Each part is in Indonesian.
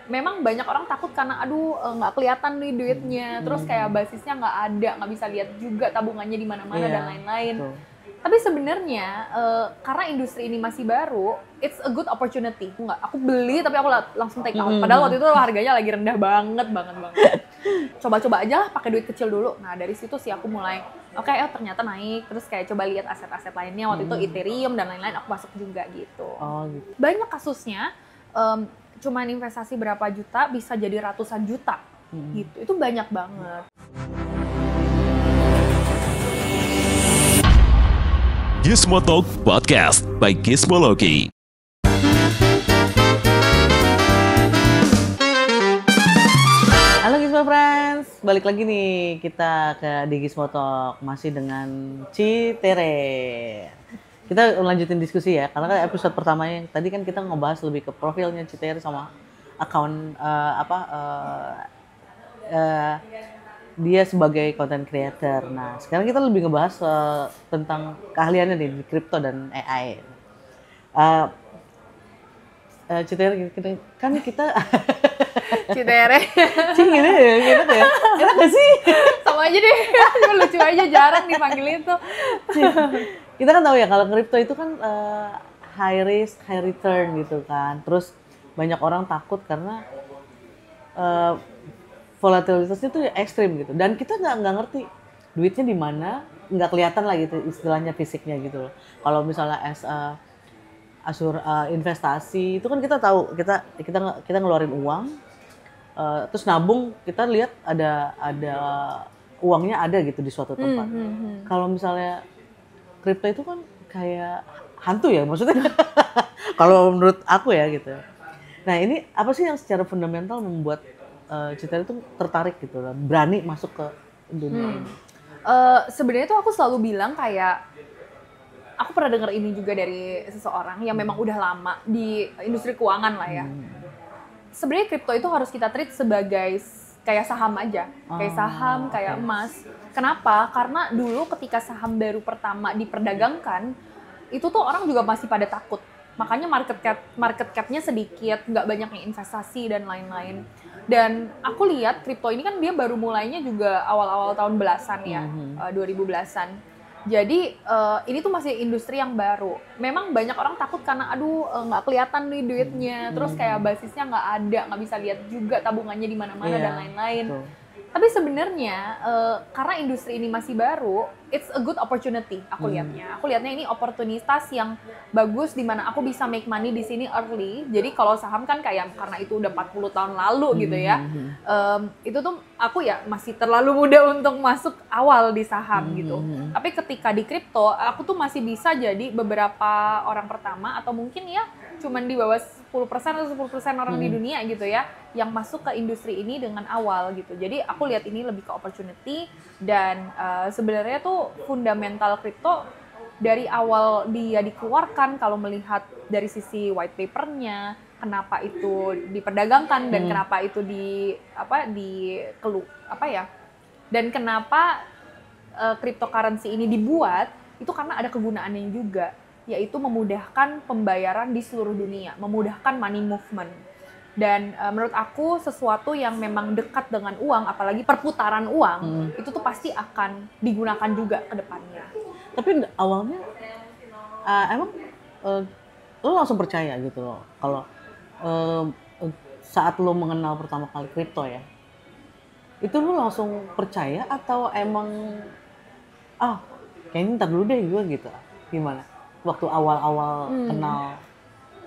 Memang banyak orang takut karena aduh nggak kelihatan nih duitnya, terus kayak basisnya nggak ada, nggak bisa lihat juga tabungannya di mana-mana dan lain-lain. Betul. Tapi sebenarnya karena industri ini masih baru, it's a good opportunity. Aku beli tapi aku langsung take out. Padahal waktu itu harganya lagi rendah banget. Coba-coba aja lah pakai duit kecil dulu. Nah dari situ sih aku mulai oke, ternyata naik. Terus kayak coba lihat aset-aset lainnya. Waktu itu Ethereum dan lain-lain aku masuk juga gitu. Oh gitu. Banyak kasusnya cuman investasi berapa juta bisa jadi ratusan juta gitu. Itu banyak banget. Gizmo Talk Podcast by Gizmology. Halo Gizmo Friends, balik lagi nih kita di Gizmo Talk masih dengan Citere. Kita lanjutin diskusi ya, karena kan episode pertamanya tadi kan kita ngebahas lebih ke profilnya Citere sama akun dia sebagai content creator. Nah, sekarang kita lebih ngebahas tentang keahliannya nih di kripto dan AI. Citere, kan kita Citere. Cing gitu ya, enak gak sih? Sama aja deh, lucu aja, jarang dipanggil itu. Kita kan tahu ya kalau kripto itu kan high risk, high return gitu kan. Terus banyak orang takut karena volatilitasnya tuh ekstrim gitu. Dan kita nggak ngerti duitnya di mana, nggak kelihatan lah gitu istilahnya fisiknya gitu loh. Kalau misalnya investasi itu kan kita tahu kita ngeluarin uang, terus nabung, kita lihat ada uangnya ada gitu di suatu tempat. Kalau misalnya kripto itu kan kayak hantu ya maksudnya. Kalau menurut aku ya gitu. Nah ini apa sih yang secara fundamental membuat Citere itu tertarik gitu, berani masuk ke dunia ini? Sebenarnya tuh aku selalu bilang kayak aku pernah dengar ini juga dari seseorang yang memang udah lama di industri keuangan lah ya. Sebenarnya kripto itu harus kita treat sebagai kayak saham aja, kayak saham, kayak emas. Kenapa? Karena dulu ketika saham baru pertama diperdagangkan, itu tuh orang juga masih pada takut. Makanya market cap-nya sedikit, nggak banyak yang investasi dan lain-lain. Dan aku lihat kripto ini kan dia baru mulainya juga awal-awal tahun belasan ya, 2000 belasan. Jadi ini tuh masih industri yang baru. Memang banyak orang takut karena aduh nggak kelihatan nih duitnya, terus kayak basisnya nggak ada, nggak bisa lihat juga tabungannya di mana-mana dan lain-lain. Tapi sebenarnya karena industri ini masih baru, it's a good opportunity aku lihatnya. Aku lihatnya ini oportunitas yang bagus di mana aku bisa make money di sini early. Jadi kalau saham kan kayak karena itu udah 40 tahun lalu gitu ya. Itu tuh aku ya masih terlalu muda untuk masuk awal di saham gitu. Tapi ketika di kripto, aku tuh masih bisa jadi beberapa orang pertama atau mungkin ya cuman di bawah 10% atau 10% orang di dunia gitu ya yang masuk ke industri ini dengan awal gitu. Jadi aku lihat ini lebih ke opportunity dan sebenarnya tuh fundamental kripto dari awal dia dikeluarkan kalau melihat dari sisi white paper-nya, kenapa itu diperdagangkan dan kenapa itu dan kenapa cryptocurrency ini dibuat itu karena ada kegunaannya juga, yaitu memudahkan pembayaran di seluruh dunia, memudahkan money movement. Dan menurut aku sesuatu yang memang dekat dengan uang, apalagi perputaran uang, itu tuh pasti akan digunakan juga ke depannya. Tapi awalnya emang lo langsung percaya gitu loh kalau saat lo mengenal pertama kali kripto ya, itu lo langsung percaya atau emang kayaknya ntar dulu deh gue gitu, gimana? Waktu awal-awal kenal?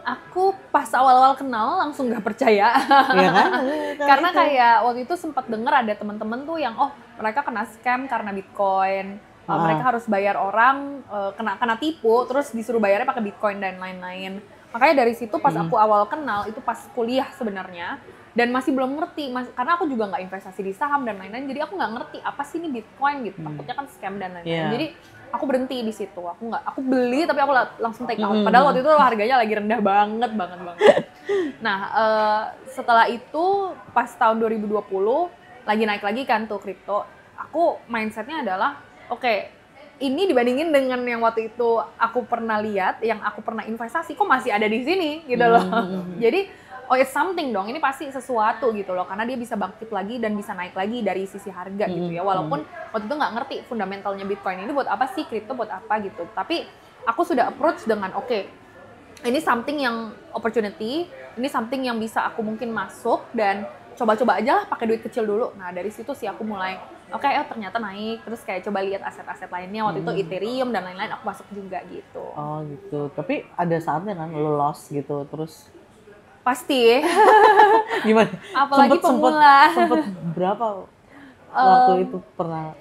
Aku pas awal-awal kenal langsung nggak percaya. Iya kan? Karena kayak waktu itu sempat denger ada teman-teman tuh yang mereka kena scam karena Bitcoin. Mereka harus bayar orang, kena tipu, terus disuruh bayarnya pakai Bitcoin dan lain-lain. Makanya dari situ pas aku awal kenal, itu pas kuliah sebenarnya. Dan masih belum ngerti, karena aku juga nggak investasi di saham dan lain-lain. Jadi aku nggak ngerti apa sih ini Bitcoin gitu. Takutnya kan scam dan lain-lain. Jadi aku berhenti di situ. Aku beli tapi aku langsung take out. Padahal waktu itu harganya lagi rendah banget. Nah, setelah itu pas tahun 2020 lagi naik lagi kan tuh kripto. Aku mindsetnya adalah oke, ini dibandingin dengan yang waktu itu aku pernah lihat, yang aku pernah investasi, kok masih ada di sini gitu loh. Jadi oh it's something dong, ini pasti sesuatu gitu loh, karena dia bisa bangkit lagi dan bisa naik lagi dari sisi harga gitu ya, walaupun waktu itu nggak ngerti fundamentalnya Bitcoin ini buat apa sih, kripto buat apa gitu, tapi aku sudah approach dengan oke, ini something yang opportunity, ini something yang bisa aku mungkin masuk dan coba-coba aja lah pakai duit kecil dulu. Nah dari situ sih aku mulai ternyata naik, terus kayak coba lihat aset-aset lainnya, waktu itu Ethereum dan lain-lain aku masuk juga gitu. Oh gitu, tapi ada saatnya kan lo loss gitu, terus pasti gimana? Apalagi pemula. Sempet berapa waktu itu pernah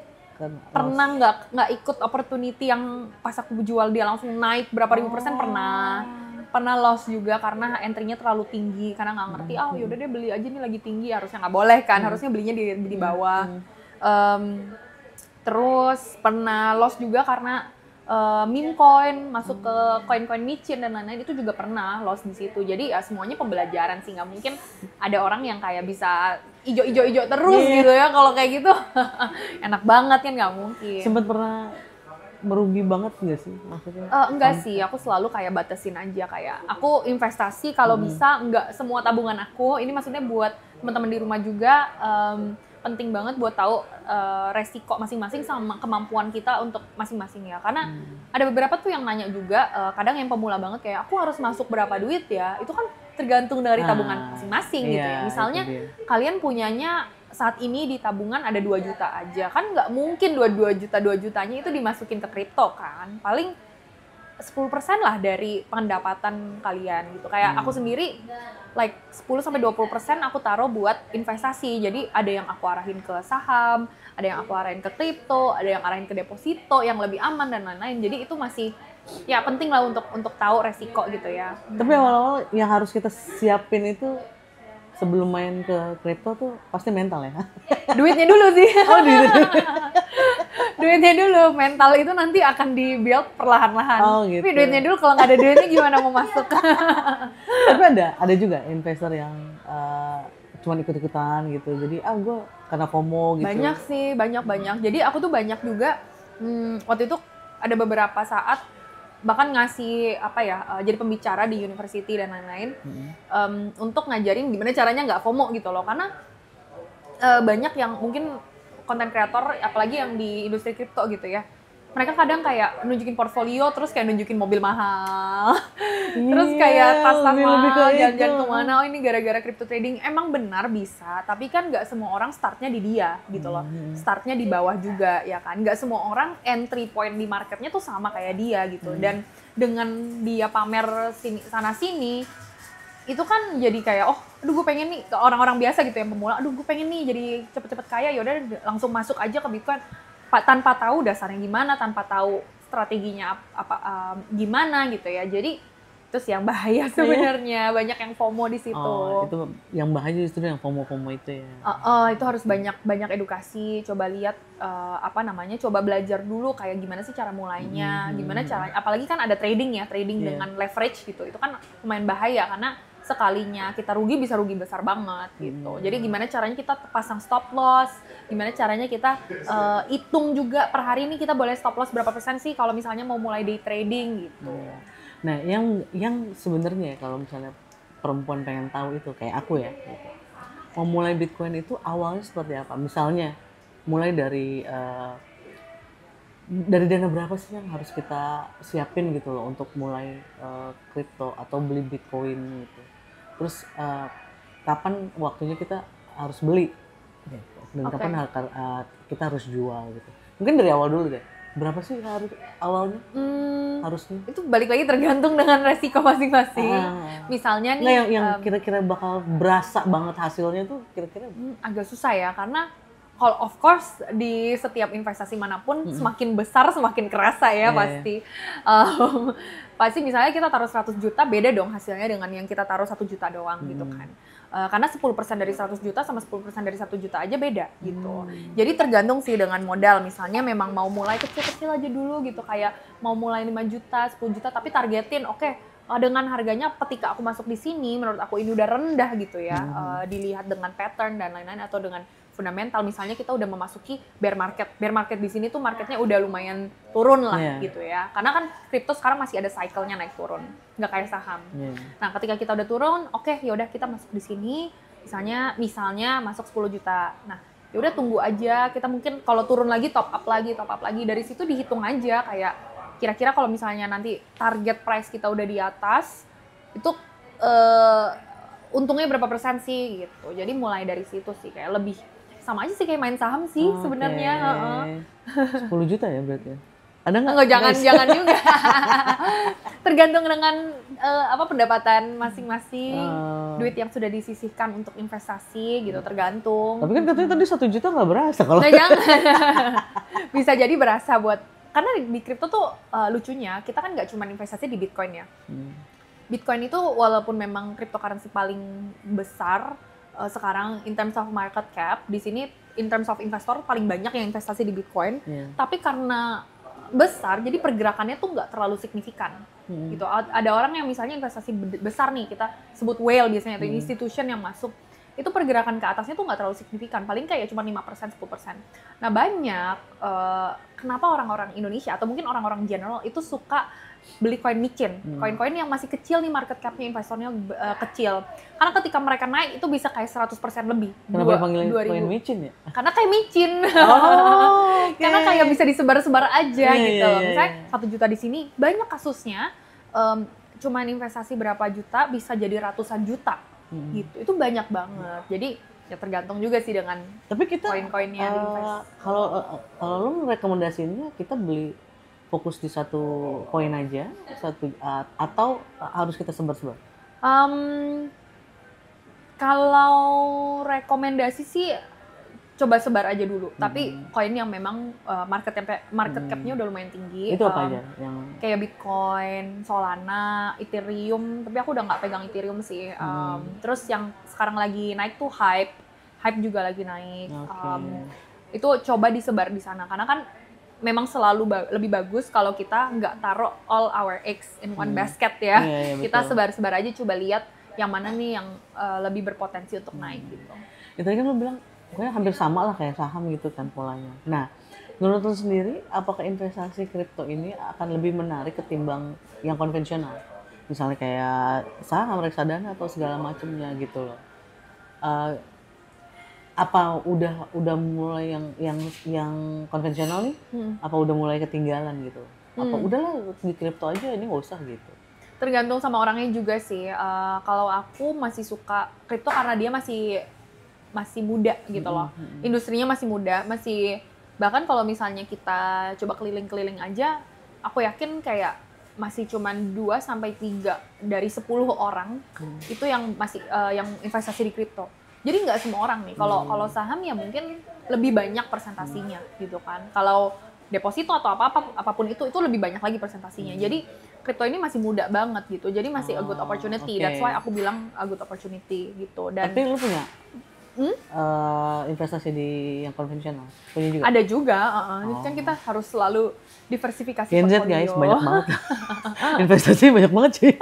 nggak ikut opportunity yang pas aku jual dia langsung naik berapa ribu persen, pernah loss juga karena entry-nya terlalu tinggi, karena nggak ngerti yaudah deh beli aja nih lagi tinggi, harusnya nggak boleh kan, harusnya belinya di bawah. Terus pernah loss juga karena meme coin masuk ke koin-koin micin dan lain-lain, itu juga pernah loss di situ. Jadi ya semuanya pembelajaran sih, nggak mungkin ada orang yang kayak bisa ijo terus gitu ya, kalau kayak gitu enak banget kan, nggak mungkin. Sempet pernah merugi banget nggak sih maksudnya? Enggak sih, aku selalu kayak batasin aja, kayak aku investasi kalau bisa nggak semua tabungan aku. Ini maksudnya buat teman-teman di rumah juga, penting banget buat tahu resiko masing-masing sama kemampuan kita untuk masing-masing ya. Karena ada beberapa tuh yang nanya juga, kadang yang pemula banget kayak aku harus masuk berapa duit ya, itu kan tergantung dari tabungan masing-masing gitu ya. Misalnya kalian punyanya saat ini di tabungan ada 2 juta aja, kan nggak mungkin 2 jutanya itu dimasukin ke kripto kan, paling 10% lah dari pendapatan kalian gitu. Kayak aku sendiri like 10-20% aku taruh buat investasi, jadi ada yang aku arahin ke saham, ada yang aku arahin ke kripto, ada yang arahin ke deposito yang lebih aman dan lain-lain. Jadi itu masih ya penting lah untuk tahu resiko gitu ya. Tapi awal-awal yang harus kita siapin itu sebelum main ke kripto tuh pasti mental ya? Duitnya dulu sih. Oh, duitnya dulu, mental itu nanti akan di-build perlahan-lahan. Oh, gitu. Tapi duitnya dulu, kalau nggak ada duitnya gimana mau masuk? Tapi ada juga investor yang cuma ikut-ikutan gitu. Jadi gue karena FOMO gitu. Banyak sih, banyak. Jadi aku tuh banyak juga, waktu itu ada beberapa saat bahkan ngasih jadi pembicara di university dan lain-lain, untuk ngajarin gimana caranya nggak FOMO gitu loh, karena banyak yang mungkin konten kreator apalagi yang di industri kripto gitu ya, mereka kadang kayak nunjukin portfolio terus kayak nunjukin mobil mahal, terus kayak tas-tas mahal, jalan-jalan kemana, ini gara-gara crypto trading. Emang benar bisa, tapi kan nggak semua orang startnya di dia gitu loh, startnya di bawah juga ya kan, nggak semua orang entry point di marketnya tuh sama kayak dia gitu. Dan dengan dia pamer sana sini, itu kan jadi kayak aduh gue pengen nih, ke orang-orang biasa gitu yang pemula, aduh gue pengen nih jadi cepet-cepet kaya, yaudah langsung masuk aja ke Bitcoin tanpa tahu dasarnya gimana, tanpa tahu strateginya gimana gitu ya. Jadi terus yang bahaya sebenarnya banyak yang FOMO di situ. Itu yang bahaya justru yang FOMO itu ya. Itu harus banyak edukasi, coba lihat coba belajar dulu kayak gimana sih cara mulainya, gimana caranya, apalagi kan ada trading dengan leverage gitu. Itu kan lumayan bahaya karena sekalinya kita rugi bisa rugi besar banget gitu. Jadi gimana caranya kita pasang stop loss, gimana caranya kita hitung juga per hari ini kita boleh stop loss berapa persen sih kalau misalnya mau mulai day trading gitu. Nah, yang sebenarnya kalau misalnya perempuan pengen tahu itu kayak aku ya, gitu. Mau mulai Bitcoin itu awalnya seperti apa? Misalnya mulai dari dana berapa sih yang harus kita siapin gitu loh untuk mulai kripto atau beli Bitcoin gitu. Terus kapan waktunya kita harus beli gitu. Dan kapan kita harus jual gitu. Mungkin dari awal dulu deh. Berapa sih harus awalnya? Harusnya? Itu balik lagi tergantung dengan resiko masing-masing. Misalnya nih yang kira-kira bakal berasa banget hasilnya tuh kira-kira agak susah ya, karena kalau of course di setiap investasi manapun semakin besar semakin kerasa ya pasti. Pasti misalnya kita taruh 100 juta beda dong hasilnya dengan yang kita taruh 1 juta doang gitu kan. Karena 10% dari 100 juta sama 10% dari 1 juta aja beda gitu. Jadi tergantung sih dengan modal. Misalnya memang mau mulai kecil-kecil aja dulu gitu, kayak mau mulai 5 juta, 10 juta tapi targetin dengan harganya ketika aku masuk di sini, menurut aku ini udah rendah gitu ya, dilihat dengan pattern dan lain-lain atau dengan fundamental. Misalnya kita udah memasuki bear market di sini tuh marketnya udah lumayan turun lah gitu ya. Karena kan kripto sekarang masih ada cycle-nya naik turun, nggak kayak saham. Nah ketika kita udah turun, oke, yaudah kita masuk di sini, misalnya masuk 10 juta. Nah yaudah tunggu aja, kita mungkin kalau turun lagi top up lagi, dari situ dihitung aja kayak kira-kira kalau misalnya nanti target price kita udah di atas, itu untungnya berapa persen sih gitu. Jadi mulai dari situ sih kayak lebih sama aja sih kayak main saham sih sebenarnya. 10 juta ya berarti ya? Ada nggak? Enggak, jangan juga. Tergantung dengan pendapatan masing-masing, duit yang sudah disisihkan untuk investasi gitu, tergantung. Tapi kan katanya tadi 1 juta nggak berasa kalau. Nah, jangan. Bisa jadi berasa karena di kripto tuh lucunya kita kan nggak cuma investasi di Bitcoin ya. Bitcoin itu walaupun memang cryptocurrency paling besar sekarang in terms of market cap, di sini in terms of investor paling banyak yang investasi di Bitcoin. Tapi karena besar jadi pergerakannya tuh nggak terlalu signifikan gitu. Ada orang yang misalnya investasi besar nih, kita sebut whale biasanya atau institution yang masuk, itu pergerakan ke atasnya tuh nggak terlalu signifikan, paling kayak cuma 5%, 10%. Nah banyak, kenapa orang-orang Indonesia atau mungkin orang-orang general itu suka beli koin micin, koin-koin yang masih kecil nih market cap-nya, investornya kecil. Karena ketika mereka naik itu bisa kayak 100% lebih. Kenapa panggilnya koin micin ya? Karena kayak micin. Karena kayak bisa disebar-sebar aja gitu. Misalnya 1 juta di sini, banyak kasusnya cuman investasi berapa juta bisa jadi ratusan juta. Gitu. Itu banyak banget. Jadi ya tergantung juga sih dengan koin-koinnya diinvest. Kalau lu merekomendasiinnya kita beli fokus di satu koin aja, atau harus kita sebar-sebar? Kalau rekomendasi sih coba sebar aja dulu. Tapi koin yang memang market cap-nya udah lumayan tinggi. Itu apa aja? Kayak Bitcoin, Solana, Ethereum. Tapi aku udah nggak pegang Ethereum sih. Terus yang sekarang lagi naik tuh Hype juga lagi naik. Itu coba disebar di sana. Karena kan memang selalu lebih bagus kalau kita nggak taruh all our eggs in one basket ya. Kita sebar-sebar aja, coba lihat yang mana nih yang lebih berpotensi untuk naik gitu. Ya tadi kan lu bilang pokoknya hampir sama lah kayak saham gitu kan polanya. Nah, menurut lu sendiri apakah investasi kripto ini akan lebih menarik ketimbang yang konvensional? Misalnya kayak saham, reksadana atau segala macamnya gitu loh. Apa udah mulai yang konvensional nih? Apa udah mulai ketinggalan gitu? Apa udahlah di kripto aja, ini nggak usah gitu? Tergantung sama orangnya juga sih. Kalau aku masih suka kripto karena dia masih muda gitu loh. Industrinya masih muda, bahkan kalau misalnya kita coba keliling-keliling aja, aku yakin kayak masih cuman 2-3 dari 10 orang itu yang masih yang investasi di kripto. Jadi nggak semua orang nih. Kalau saham ya mungkin lebih banyak persentasinya gitu kan. Kalau deposito atau apapun itu lebih banyak lagi persentasinya. Jadi kripto ini masih muda banget gitu. Jadi masih a good opportunity. That's why aku bilang a good opportunity gitu. Dan tapi lu punya investasi di yang konvensional? Punya juga? Ada juga. Kan kita harus selalu diversifikasi Gen Z portfolio. guys, banyak banget. Investasi banyak banget sih.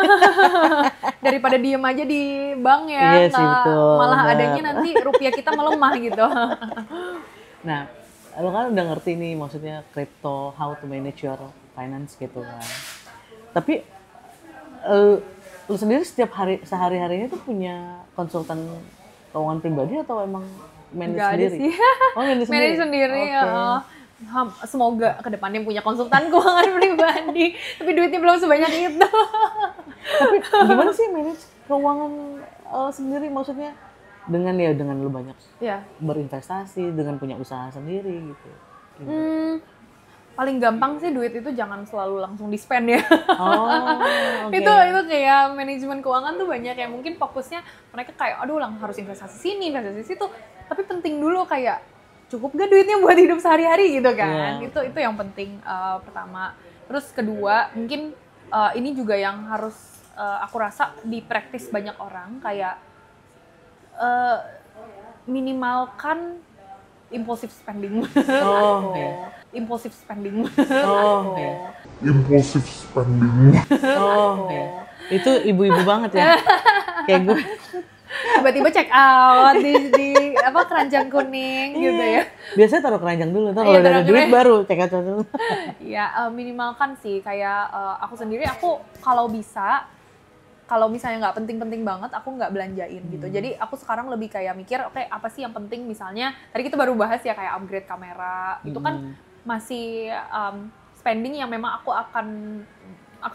Daripada diem aja di bank ya, Iya sih, betul. malah adanya nanti rupiah kita melemah gitu. Nah, lo kan udah ngerti nih maksudnya crypto, how to manage your finance gitu kan. Tapi lu sendiri sehari-harinya tuh punya konsultan keuangan pribadi atau emang manage sendiri? Sih. Oh, manage sendiri. Semoga kedepannya punya konsultan keuangan pribadi, tapi duitnya belum sebanyak itu. Tapi gimana sih manage keuangan sendiri, maksudnya dengan lu banyak berinvestasi, dengan punya usaha sendiri gitu. Paling gampang sih duit itu jangan selalu langsung di-spend ya. Okay. Itu kayak manajemen keuangan tuh banyak yang mungkin fokusnya mereka kayak aduh harus investasi sini, investasi situ. Tapi penting dulu kayak cukup gak duitnya buat hidup sehari-hari gitu kan. Itu yang penting pertama. Terus kedua, mungkin ini juga yang harus aku rasa dipraktis banyak orang kayak minimalkan impulsive spending. Impulsive spending. Itu ibu-ibu banget ya. Kayak gue. Tiba-tiba check out di apa keranjang kuning gitu ya. Biasanya taruh keranjang dulu, ntar Iya, kalau udah ada taruh duit keranjang. baru check out dulu. Ya minimalkan sih kayak aku sendiri aku kalau bisa kalau misalnya nggak penting-penting banget aku nggak belanjain gitu. Jadi aku sekarang lebih kayak mikir oke, apa sih yang penting, misalnya tadi kita baru bahas ya kayak upgrade kamera itu kan masih spending yang memang aku akan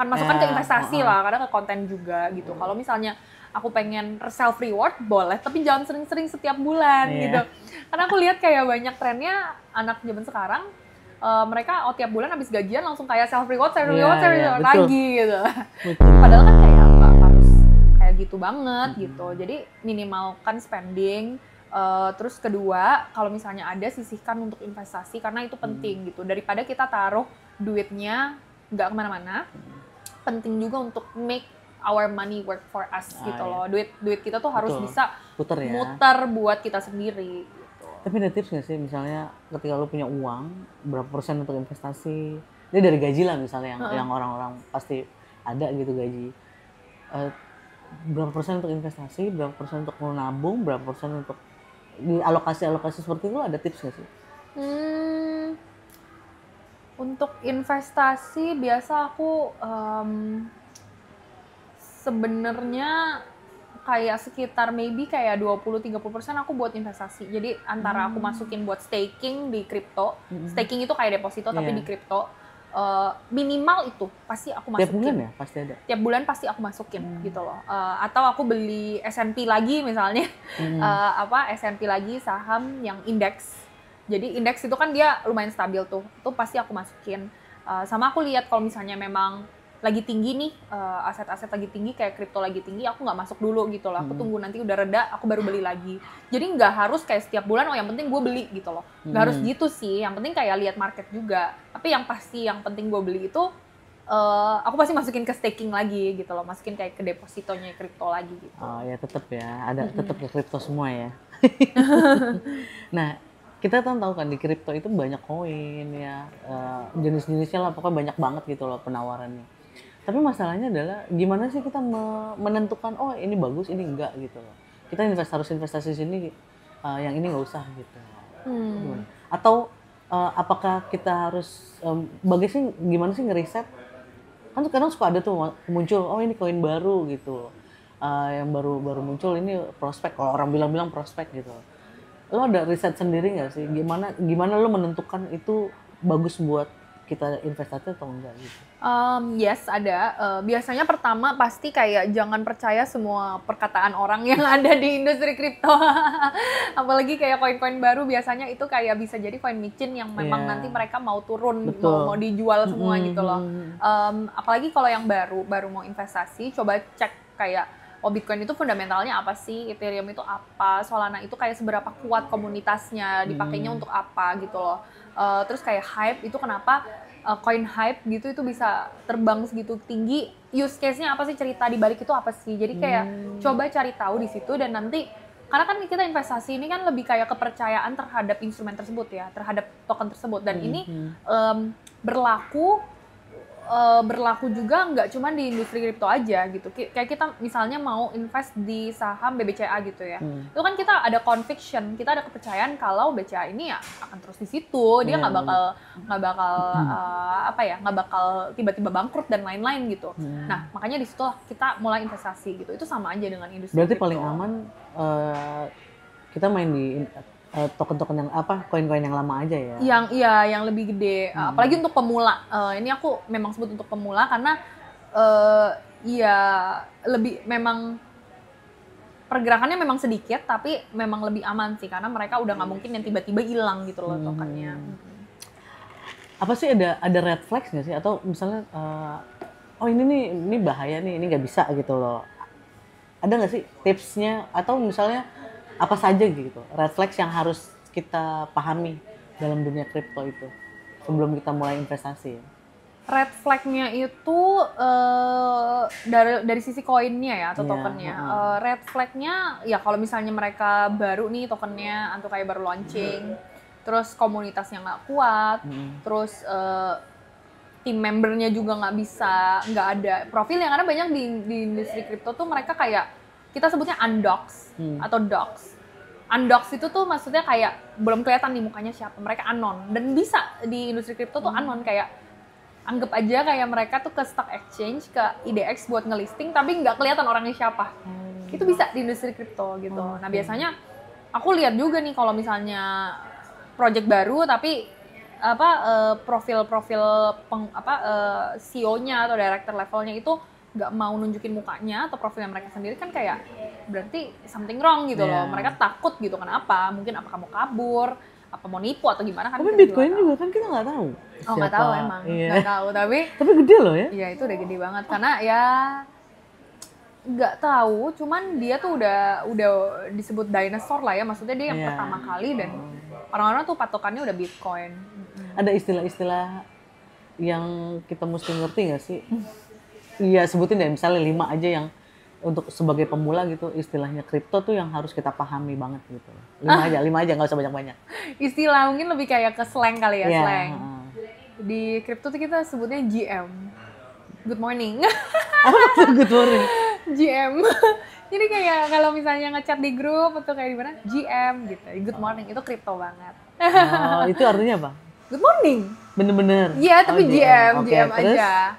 masukkan ke investasi lah, karena ke konten juga gitu. Kalau misalnya aku pengen self reward boleh, tapi jangan sering-sering setiap bulan gitu. Karena aku lihat kayak banyak trennya anak zaman sekarang, mereka tiap bulan habis gajian langsung kayak self reward lagi gitu. Padahal kan kayak nggak harus kayak gitu banget gitu. Jadi minimalkan spending. Terus kedua, kalau misalnya ada, sisihkan untuk investasi karena itu penting gitu. Daripada kita taruh duitnya nggak kemana-mana, penting juga untuk make our money work for us gitu loh. Duit kita tuh harus bisa muter buat kita sendiri gitu. Tapi ada tips nggak sih, misalnya ketika lo punya uang, berapa persen untuk investasi? Ini dari gaji lah misalnya, yang orang-orang pasti ada gitu gaji. Berapa persen untuk investasi, berapa persen untuk menabung, berapa persen untuk di alokasi seperti itu, ada tips nggak sih? Untuk investasi biasa aku sebenarnya kayak sekitar maybe kayak 20-30% aku buat investasi. Jadi antara aku masukin buat staking di kripto. Staking itu kayak deposito tapi di kripto. Minimal itu pasti aku masukin. Tiap bulan ya pasti ada? Tiap bulan pasti aku masukin gitu loh. Atau aku beli S&P lagi misalnya. S&P lagi saham yang indeks. Jadi indeks itu kan dia lumayan stabil tuh. Itu pasti aku masukin. Sama aku lihat kalau misalnya memang lagi tinggi nih, aset-aset lagi tinggi kayak kripto lagi tinggi, aku nggak masuk dulu gitu loh. Aku tunggu nanti udah reda, aku baru beli lagi. Jadi nggak harus kayak setiap bulan, yang penting gue beli gitu loh. Nggak harus gitu sih, yang penting kayak lihat market juga. Tapi yang pasti yang penting gue beli itu, aku pasti masukin ke staking lagi gitu loh. Masukin kayak ke depositonya kripto lagi gitu. Oh ya tetap ya, ada tetap ke kripto semua ya. Nah, kita tahu kan di kripto itu banyak koin ya, jenis-jenisnya lah, pokoknya banyak banget gitu loh penawarannya. Tapi masalahnya adalah gimana sih kita menentukan oh ini bagus, ini enggak gitu loh. Kita harus investasi sini, yang ini nggak usah gitu. Atau apakah kita harus gimana sih ngeriset? Kan kadang suka ada tuh muncul oh ini koin baru gitu, yang baru muncul ini prospek, kalau orang bilang prospek gitu. Lo ada riset sendiri nggak sih? Gimana lo menentukan itu bagus buat kita investasi atau enggak gitu? Yes, ada. Biasanya pertama pasti kayak jangan percaya semua perkataan orang yang ada di industri kripto. Apalagi kayak koin-koin baru biasanya itu kayak bisa jadi koin micin yang memang nanti mereka mau turun, mau dijual semua gitu loh. Apalagi kalau yang baru mau investasi, coba cek kayak Bitcoin itu fundamentalnya apa sih, Ethereum itu apa, Solana itu kayak seberapa kuat komunitasnya, dipakainya untuk apa gitu loh. Terus kayak hype itu kenapa coin hype gitu itu bisa terbang segitu tinggi, use case-nya apa sih, cerita di balik itu apa sih. Jadi kayak coba cari tahu di situ, dan nanti karena kan kita investasi ini kan lebih kayak kepercayaan terhadap instrumen tersebut ya, terhadap token tersebut, dan ini berlaku juga nggak cuma di industri kripto aja gitu. Kayak kita misalnya mau invest di saham BBCA gitu ya, itu kan kita ada conviction, kita ada kepercayaan kalau BCA ini ya akan terus di situ, dia nggak bakal tiba-tiba bangkrut dan lain-lain gitu. Nah makanya di situ kita mulai investasi gitu. Itu sama aja dengan industri berarti kripto. paling aman kita main di token-token yang koin-koin yang lama aja ya. Yang lebih gede. Apalagi untuk pemula. Ini aku memang sebut untuk pemula karena lebih memang pergerakannya memang sedikit, tapi memang lebih aman sih karena mereka udah nggak mungkin yang tiba-tiba hilang gitu loh tokennya. Apa sih ada red flags nggak sih, atau misalnya ini bahaya nih, ini nggak bisa gitu loh. Ada nggak sih tipsnya, atau misalnya apa saja gitu red flags yang harus kita pahami dalam dunia kripto itu sebelum kita mulai investasi? Red flagnya itu dari sisi koinnya ya atau tokennya. Red flagnya ya kalau misalnya mereka baru nih tokennya atau kayak baru launching, terus komunitasnya nggak kuat, terus tim membernya juga nggak ada profilnya, karena banyak di industri kripto tuh mereka kayak kita sebutnya undocs atau docs. Undocs itu tuh maksudnya kayak belum kelihatan nih mukanya siapa, mereka anon, dan bisa di industri kripto tuh anon, kayak anggap aja kayak mereka tuh ke stock exchange, ke IDX buat ngelisting tapi nggak kelihatan orangnya siapa. Itu bisa di industri kripto gitu. Nah biasanya aku lihat juga nih kalau misalnya project baru tapi profil-profil CEO-nya atau director levelnya itu nggak mau nunjukin mukanya atau profilnya mereka sendiri, kan kayak berarti something wrong gitu loh. Mereka takut gitu, kenapa? Mungkin apa kamu kabur, apa mau nipu atau gimana kan? Tapi Bitcoin juga kan kita nggak tahu. Oh nggak tahu emang, nggak tahu tapi gede loh ya? Iya itu udah gede banget karena ya nggak tahu, cuman dia tuh udah disebut dinosaur lah ya, maksudnya dia yang pertama kali dan orang-orang tuh patokannya udah Bitcoin. Ada istilah-istilah yang kita mesti ngerti nggak sih? Iya sebutin deh, misalnya 5 aja yang untuk sebagai pemula gitu, istilahnya kripto tuh yang harus kita pahami banget gitu. 5 aja, nggak usah banyak-banyak. Istilah mungkin lebih kayak ke slang kali ya, slang. Di kripto tuh kita sebutnya GM. Good morning. Good morning. GM. Jadi kayak kalau misalnya ngechat di grup atau kayak di mana, GM gitu. Good morning itu kripto banget. Oh, itu artinya apa? Good morning. Bener-bener. Iya, tapi GM Okay, aja.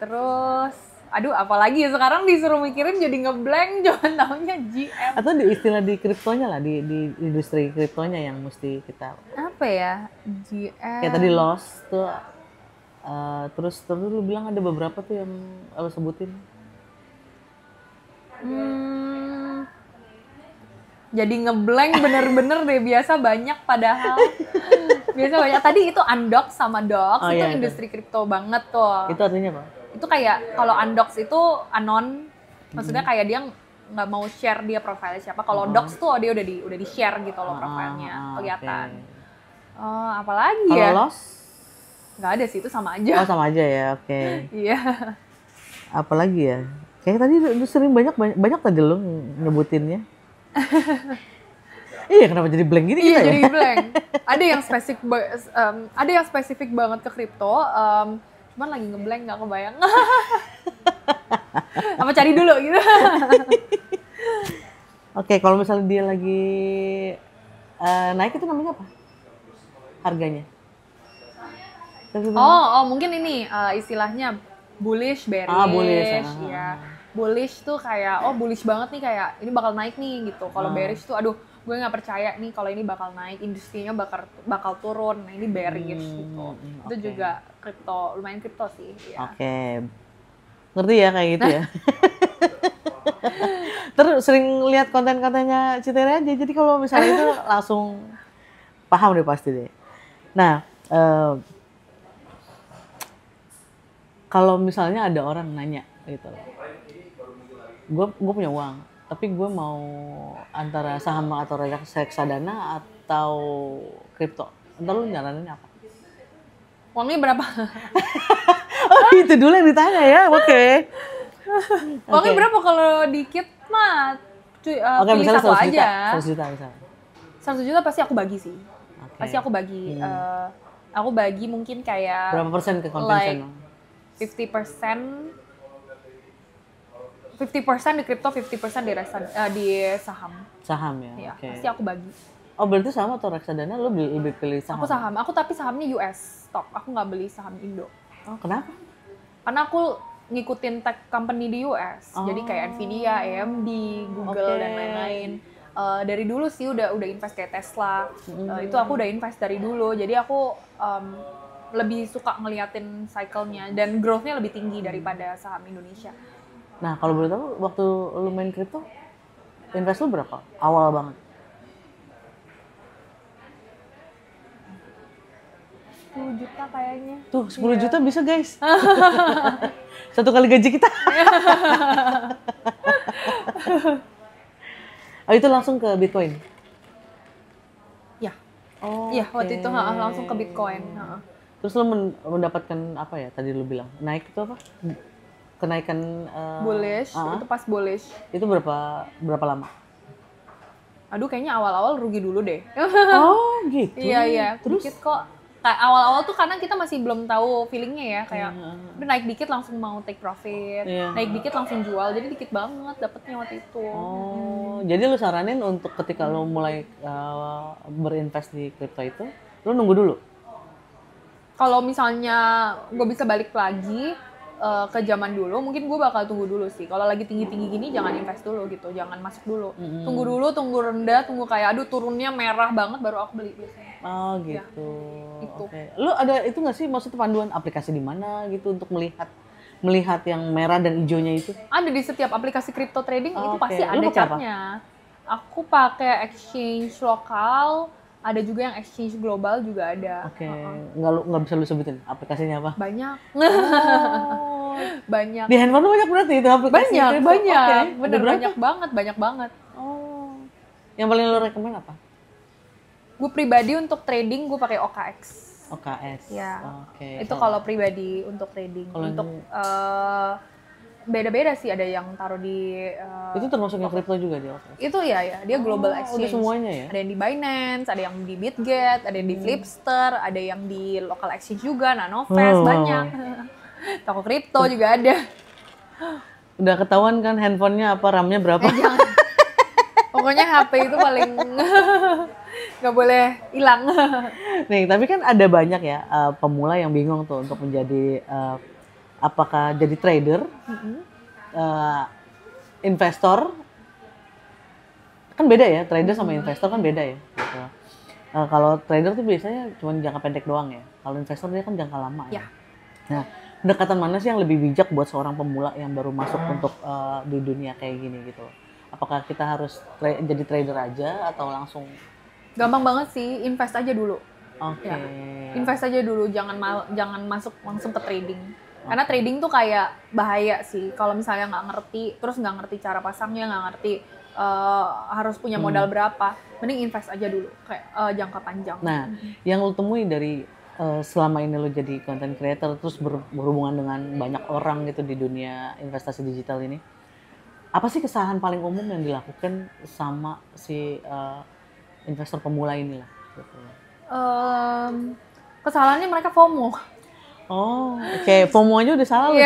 Terus aduh apalagi ya sekarang disuruh mikirin jadi ngeblank, cuman taunya GM. Atau di istilah di kriptonya lah, di industri kriptonya yang mesti kita apa ya? GM. Kayak tadi loss tuh terus lu bilang ada beberapa tuh yang lo sebutin. Jadi ngeblank bener-bener deh, biasa banyak padahal. Biasa banyak. Tadi itu undocs sama docs, itu industri kripto banget tuh. Itu artinya apa? Itu kayak kalau undocs itu anon, maksudnya kayak dia nggak mau share dia profilnya siapa. Kalau docs tuh dia udah di share gitu loh profilnya, kelihatan. Oh, apalagi ya? Kalau loss? Nggak ada sih, itu sama aja. Oh sama aja ya, oke. Iya. Apalagi ya? Kayak tadi lu sering banyak tadi lu nyebutinnya. Iya, kenapa jadi blank gini? Iya, jadi blank. Ada yang spesifik banget ke kripto. Cuman lagi ngeblank, nggak kebayang. Apa cari dulu gitu. Oke, kalau misalnya dia lagi naik itu namanya apa? Harganya? Oh mungkin ini istilahnya bullish, bearish. Bullish. Ya. Bullish tuh kayak bullish banget nih, kayak ini bakal naik nih gitu. Kalau bearish tuh aduh gue nggak percaya nih kalau ini bakal naik, industrinya bakal turun. Nah ini bearish gitu. Itu juga kripto, lumayan kripto sih. Ya. Oke. Ngerti ya kayak gitu ya. Terus sering lihat konten-kontennya Citere aja. Jadi kalau misalnya itu langsung paham deh pasti deh. Nah, kalau misalnya ada orang nanya gitu, gue punya uang, tapi gue mau antara saham atau reksadana atau kripto, ntar lu nyaranin apa? Uangnya berapa? Oh itu dulu yang ditanya ya, oke. Uangnya berapa kalau dikit mah? Pilih satu aja. 100 juta misalnya. 100 juta pasti aku bagi sih. Pasti aku bagi. Aku bagi mungkin kayak berapa persen ke konvensional? 50% di kripto, 50% di saham. Saham ya. Iya, Okay. pasti aku bagi. Oh berarti saham atau reksadana lu lebih pilih saham? Aku saham. Aku tapi sahamnya US stock. Aku nggak beli saham Indo. Oh kenapa? Karena aku ngikutin tech company di US. Jadi kayak Nvidia, AMD, Google dan lain-lain. Dari dulu sih udah invest kayak Tesla. Itu aku udah invest dari dulu. Jadi aku lebih suka ngeliatin cycle-nya dan growth-nya lebih tinggi daripada saham Indonesia. Nah, kalau boleh tahu waktu lu main kripto, invest lu berapa? Awal banget. 10 juta kayaknya. Tuh, 10 juta bisa, guys. 1 kali gaji kita. Oh, itu langsung ke Bitcoin? Ya. Oh, iya, waktu itu langsung ke Bitcoin. Terus lu mendapatkan apa ya tadi lu bilang? Naik itu apa? Kenaikan bullish, itu pas bullish. Itu berapa lama? Aduh kayaknya awal-awal rugi dulu deh. Oh gitu. Iya, Terus dikit kok. kayak awal-awal tuh karena kita masih belum tahu feelingnya ya, kayak udah naik dikit langsung mau take profit, naik dikit langsung jual, jadi dikit banget dapetnya waktu itu. Jadi lu saranin untuk ketika lu mulai berinvest di kripto itu, lu nunggu dulu? Kalau misalnya gue bisa balik lagi ke zaman dulu, mungkin gue bakal tunggu dulu sih. Kalau lagi tinggi-tinggi gini jangan invest dulu gitu, jangan masuk dulu. Tunggu dulu, tunggu rendah, tunggu kayak aduh turunnya merah banget baru aku beli biasanya. Oh gitu. Ya, itu. Okay. Lu ada itu nggak sih maksudnya panduan aplikasi di mana gitu untuk melihat yang merah dan hijaunya itu? Ada di setiap aplikasi crypto trading itu pasti Lu ada pakai chartnya. Aku pakai exchange lokal, ada juga yang exchange global juga ada. Oke, nggak bisa lu sebutin aplikasinya apa? Banyak. Banyak. Di handphone lu banyak berarti itu aplikasi? Banyak. Okay. Bener banyak banget. Oh. Yang paling lu rekomend apa? Gue pribadi untuk trading gue pakai OKX. OKX. Ya. Oke. Itu kalau pribadi untuk trading. Untuk beda-beda sih, ada yang taruh di itu termasuk yang crypto juga dia. Itu ya, dia global exchange. Udah semuanya ya. Ada yang di Binance, ada yang di Bitget, ada yang di Flipster, ada yang di local exchange juga, Nanovest, banyak. Toko kripto juga ada. Udah ketahuan kan handphonenya apa, RAM-nya berapa? Jangan. Pokoknya HP itu paling nggak boleh hilang. Nih, tapi kan ada banyak ya pemula yang bingung tuh untuk menjadi apakah jadi trader, investor, kan beda ya, trader sama investor kan beda ya. Gitu. Kalau trader tuh biasanya cuma jangka pendek doang ya, kalau investor dia kan jangka lama ya. Nah, pendekatan mana sih yang lebih bijak buat seorang pemula yang baru masuk untuk di dunia kayak gini gitu? Apakah kita harus jadi trader aja atau langsung? Gampang banget sih, invest aja dulu. Oke. Ya. Invest aja dulu, jangan masuk langsung ke trading. Karena trading tuh kayak bahaya sih. Kalau misalnya nggak ngerti, terus nggak ngerti cara pasangnya, nggak ngerti harus punya modal berapa, mending invest aja dulu kayak jangka panjang. Nah, yang lo temui dari selama ini lo jadi content creator terus berhubungan dengan banyak orang gitu di dunia investasi digital ini, apa sih kesalahan paling umum yang dilakukan sama si investor pemula ini lah? Gitu. Kesalahannya mereka FOMO. Oh, oke. FOMO aja udah salah loh.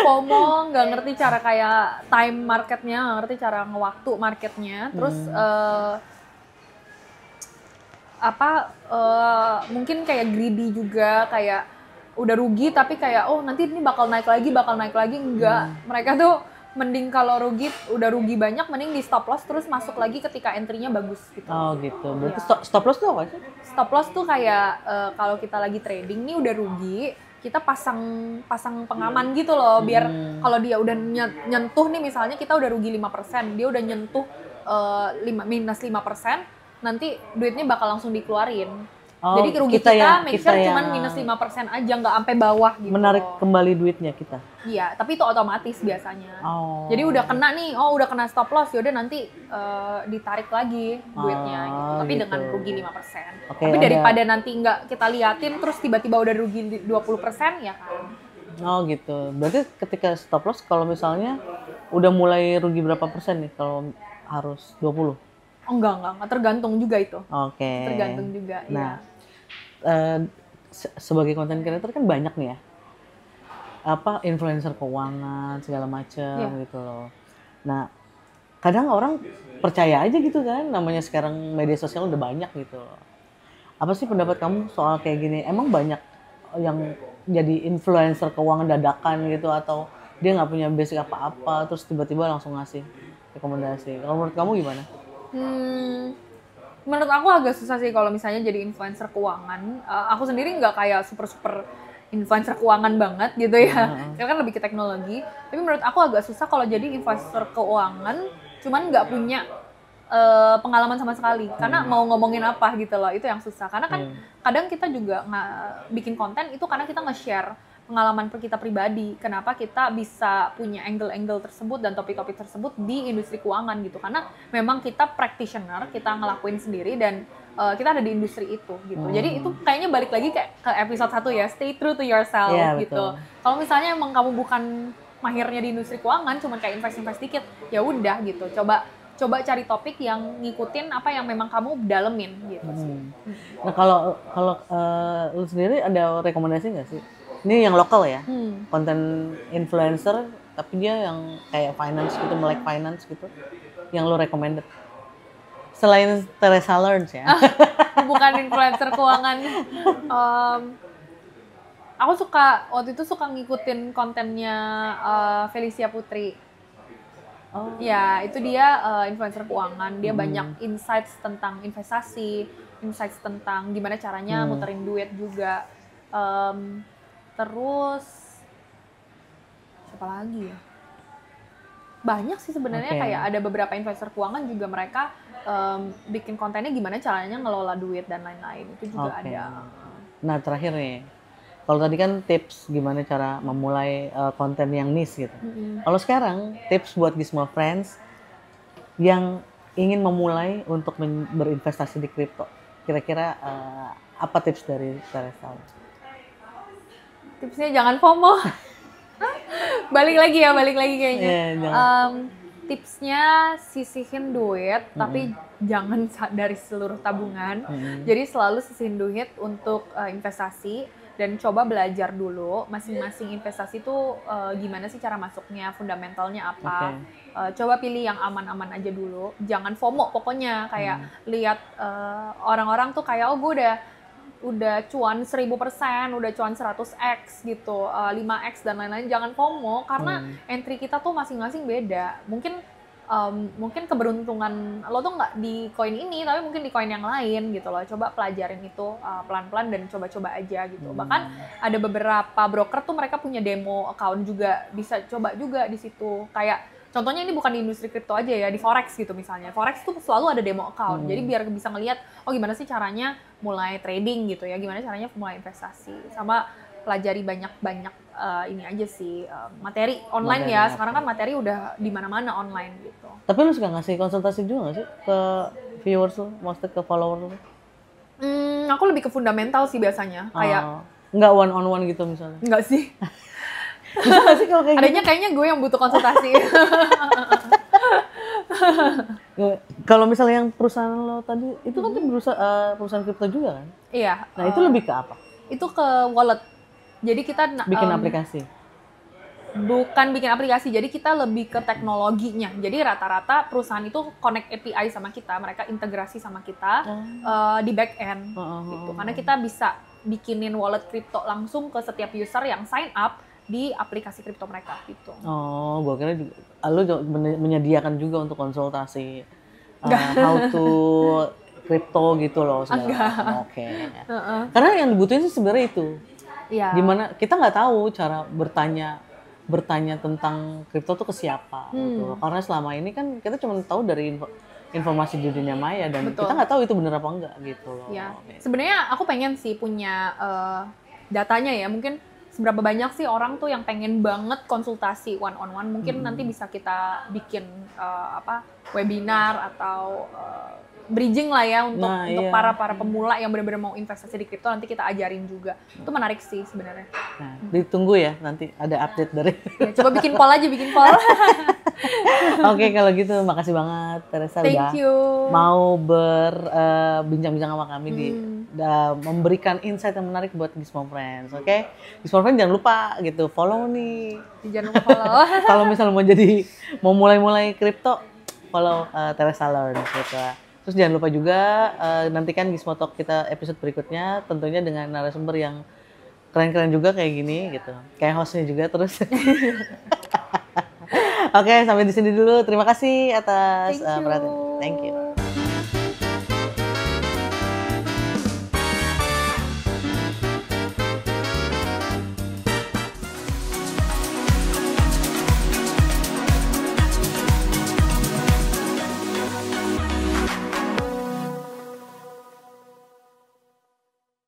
FOMO, nggak ngerti cara kayak time marketnya, nggak ngerti cara ngewaktu marketnya. Terus mungkin kayak greedy juga, kayak udah rugi tapi kayak nanti ini bakal naik lagi, enggak. Mereka tuh mending kalau udah rugi banyak, mending di stop loss terus masuk lagi ketika entry-nya bagus gitu. Oh gitu. Berarti stop loss tuh apa sih? Stop loss tuh kayak kalau kita lagi trading nih udah rugi, kita pasang pengaman gitu loh, biar kalau dia udah nyentuh nih, misalnya kita udah rugi 5%, dia udah nyentuh minus 5%, nanti duitnya bakal langsung dikeluarin. Jadi rugi kita make sure cuma minus 5% aja, nggak sampai bawah gitu. Menarik kembali duitnya kita. Iya, tapi itu otomatis biasanya. Jadi udah kena nih, udah kena stop loss, yaudah nanti ditarik lagi duitnya gitu. Tapi gitu. Dengan rugi 5%. Tapi daripada nanti nggak kita liatin, terus tiba-tiba udah rugi 20%, ya kan. Oh gitu. Berarti ketika stop loss, kalau misalnya udah mulai rugi berapa persen nih kalau harus 20? Enggak. Tergantung juga itu. Oke. Tergantung juga, nah, sebagai content creator kan banyak nih ya, influencer keuangan segala macam gitu loh. Nah, kadang orang percaya aja gitu kan, namanya sekarang media sosial udah banyak gitu loh. Apa sih pendapat kamu soal kayak gini? Emang banyak yang jadi influencer keuangan dadakan gitu, atau dia nggak punya basic apa-apa terus tiba-tiba langsung ngasih rekomendasi? Kalau menurut kamu gimana? Menurut aku agak susah sih kalau misalnya jadi influencer keuangan. Aku sendiri nggak kayak super influencer keuangan banget gitu ya. Karena kan lebih ke teknologi. Tapi menurut aku agak susah kalau jadi influencer keuangan cuman nggak punya pengalaman sama sekali. Karena mau ngomongin apa gitu loh, itu yang susah. Karena kan kadang kita juga bikin konten itu karena kita nge-share pengalaman kita pribadi, kenapa kita bisa punya angle-angle tersebut dan topik-topik tersebut di industri keuangan gitu, karena memang kita practitioner, kita ngelakuin sendiri dan kita ada di industri itu gitu. Jadi itu kayaknya balik lagi ke episode 1 ya, stay true to yourself gitu. Kalau misalnya emang kamu bukan mahirnya di industri keuangan, cuma kayak invest dikit, ya udah gitu, coba coba cari topik yang ngikutin apa yang memang kamu dalemin gitu sih. Nah kalau lu sendiri ada rekomendasi nggak sih? Ini yang lokal ya, konten influencer tapi dia yang kayak finance gitu, melek finance gitu, yang lu recommended. Selain Teresa Learns ya. Bukan influencer keuangan. Aku waktu itu suka ngikutin kontennya Felicia Putri. Oh. Ya, itu dia influencer keuangan. Dia banyak insights tentang investasi, insights tentang gimana caranya muterin duit juga. Terus siapa lagi ya? Banyak sih sebenarnya, kayak ada beberapa influencer keuangan juga mereka bikin kontennya gimana caranya ngelola duit dan lain-lain. Itu juga ada. Nah, terakhir nih. Kalau tadi kan tips gimana cara memulai konten yang niche gitu. Kalau sekarang tips buat Gizmo Friends yang ingin memulai untuk berinvestasi di kripto. Kira-kira apa tips dari Teresa? Tipsnya jangan FOMO. balik lagi kayaknya. Tipsnya sisihin duit, tapi jangan dari seluruh tabungan. Jadi selalu sisihin duit untuk investasi dan coba belajar dulu masing-masing investasi itu gimana sih cara masuknya, fundamentalnya apa. Coba pilih yang aman-aman aja dulu. Jangan FOMO pokoknya, kayak lihat orang-orang tuh kayak gue udah cuan 1000%, udah cuan 100x gitu, 5x dan lain-lain. Jangan FOMO karena entry kita tuh masing-masing beda. Mungkin keberuntungan lo tuh nggak di koin ini, tapi mungkin di koin yang lain gitu loh. Coba pelajarin itu pelan-pelan dan coba-coba aja gitu. Bahkan ada beberapa broker tuh mereka punya demo account juga, bisa coba juga di situ. Kayak contohnya ini bukan di industri kripto aja ya, di forex gitu misalnya. Forex tuh selalu ada demo account. Jadi biar bisa ngelihat, oh gimana sih caranya mulai trading gitu ya, gimana caranya mulai investasi. Sama pelajari banyak-banyak ini aja sih, materi online ya. Sekarang kan materi udah di mana-mana online gitu. Tapi lu suka ngasih konsultasi juga nggak sih ke viewers lu, maksudnya ke follower lu? Aku lebih ke fundamental sih biasanya. Kayak nggak one on one gitu misalnya? Nggak sih. Bisa nggak sih kalau kayak Adanya kayaknya gue yang butuh konsultasi. Kalau misalnya yang perusahaan lo tadi, itu kan perusahaan kripto juga kan? Iya. Nah itu lebih ke apa? Itu ke wallet. Jadi kita bikin aplikasi? Bukan bikin aplikasi, jadi kita lebih ke teknologinya. Jadi rata-rata perusahaan itu connect API sama kita, mereka integrasi sama kita di back end gitu. Karena kita bisa bikinin wallet kripto langsung ke setiap user yang sign up di aplikasi kripto mereka gitu. Oh, gue kira juga, lu menyediakan juga untuk konsultasi how to kripto gitu loh. Oke. Karena yang dibutuhin sih sebenarnya itu. Iya. Gimana kita nggak tahu cara bertanya tentang kripto tuh ke siapa gitu. Karena selama ini kan kita cuma tahu dari informasi di dunia maya dan kita nggak tahu itu benar apa enggak gitu loh. Iya. Sebenarnya aku pengen sih punya datanya ya, mungkin seberapa banyak sih orang tuh yang pengen banget konsultasi one on one. Mungkin nanti bisa kita bikin webinar atau bridging lah ya untuk para pemula yang benar-benar mau investasi di kripto, nanti kita ajarin juga. Itu menarik sih sebenarnya. Nah, ditunggu ya nanti ada update dari. Ya, coba bikin poll aja, bikin poll. Oke, kalau gitu makasih banget Teresa Thank you. mau berbincang-bincang sama kami memberikan insight yang menarik buat Gizmo Friends. Oke? Gizmo Friends jangan lupa gitu follow nih. Jangan lupa follow. Kalau misalnya mau mulai kripto, follow Teresa Learns gitu. Terus jangan lupa juga nantikan Gizmo Talk kita episode berikutnya, tentunya dengan narasumber yang keren-keren juga kayak gini gitu. Kayak hostnya juga terus. Oke, sampai di sini dulu. Terima kasih atas perhatian. Thank you.